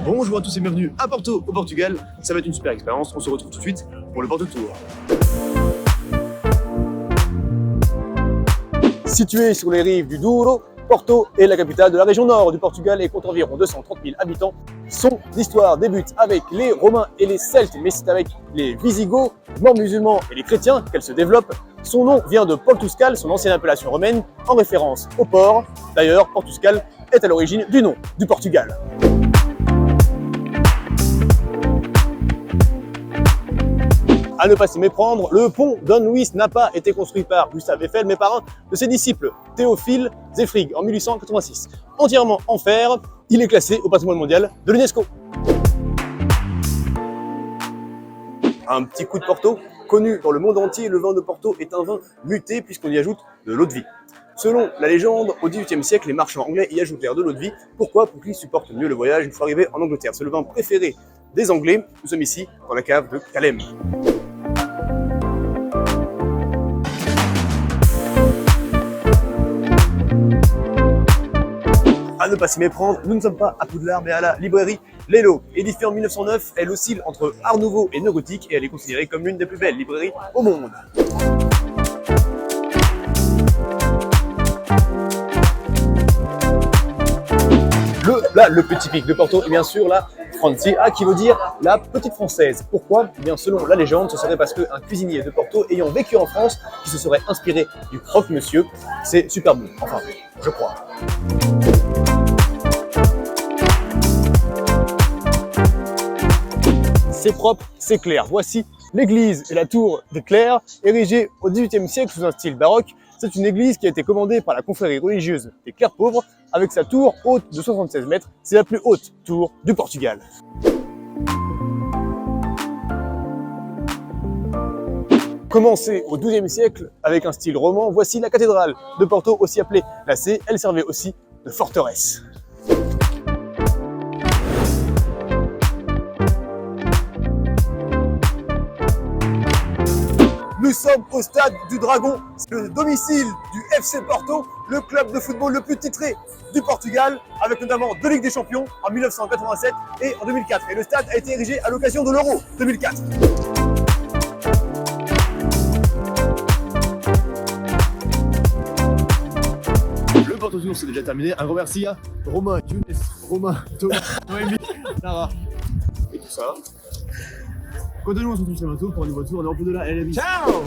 Bonjour à tous et bienvenue à Porto, au Portugal. Ça va être une super expérience. On se retrouve tout de suite pour le Porto Tour. Situé sur les rives du Douro, Porto est la capitale de la région nord du Portugal et compte environ 230 000 habitants. Son histoire débute avec les Romains et les Celtes, mais c'est avec les Visigoths, morts musulmans et les chrétiens qu'elle se développe. Son nom vient de Portuscal, son ancienne appellation romaine, en référence au port. D'ailleurs, Portuscal est à l'origine du nom du Portugal. À ne pas s'y méprendre, le pont Don Luis n'a pas été construit par Gustave Eiffel, mais par un de ses disciples, Théophile Zeefrig, en 1886. Entièrement en fer, il est classé au patrimoine mondial de l'UNESCO. Un petit coup de Porto, connu dans le monde entier, le vin de Porto est un vin muté puisqu'on y ajoute de l'eau de vie. Selon la légende, au XVIIIe siècle, les marchands anglais y ajoutèrent de l'eau de vie. Pourquoi? Pour qu'ils supportent mieux le voyage une fois arrivés en Angleterre. C'est le vin préféré des Anglais. Nous sommes ici dans la cave de Calem. À ne pas s'y méprendre, nous ne sommes pas à Poudlard mais à la librairie Lelo. Édifiée en 1909, elle oscille entre art nouveau et néo-gothique et elle est considérée comme l'une des plus belles librairies au monde. Le plus typique de Porto est bien sûr la Francia, qui veut dire la petite française. Pourquoi? Eh bien, selon la légende, ce serait parce qu'un cuisinier de Porto ayant vécu en France, qui se serait inspiré du croque-monsieur. C'est super bon, enfin, je crois. C'est propre, c'est clair. Voici l'église et la tour des Clercs, érigée au XVIIIe siècle sous un style baroque. C'est une église qui a été commandée par la confrérie religieuse des Clercs pauvres, avec sa tour haute de 76 mètres. C'est la plus haute tour du Portugal. Commencée au XIIe siècle avec un style roman, voici la cathédrale de Porto, aussi appelée la C. Elle servait aussi de forteresse. Nous sommes au stade du Dragon, c'est le domicile du FC Porto, le club de football le plus titré du Portugal, avec notamment 2 Ligues des Champions en 1987 et en 2004. Et le stade a été érigé à l'occasion de l'Euro 2004. Le Porto Tour c'est déjà terminé. Un grand merci à Romain, Younes, Romain, Thomas, Noémie, Sarah et tout ça. Quant à nous, on se retrouve sur bientôt pour un nouveau tour. On est en peu de la LMI. Ciao!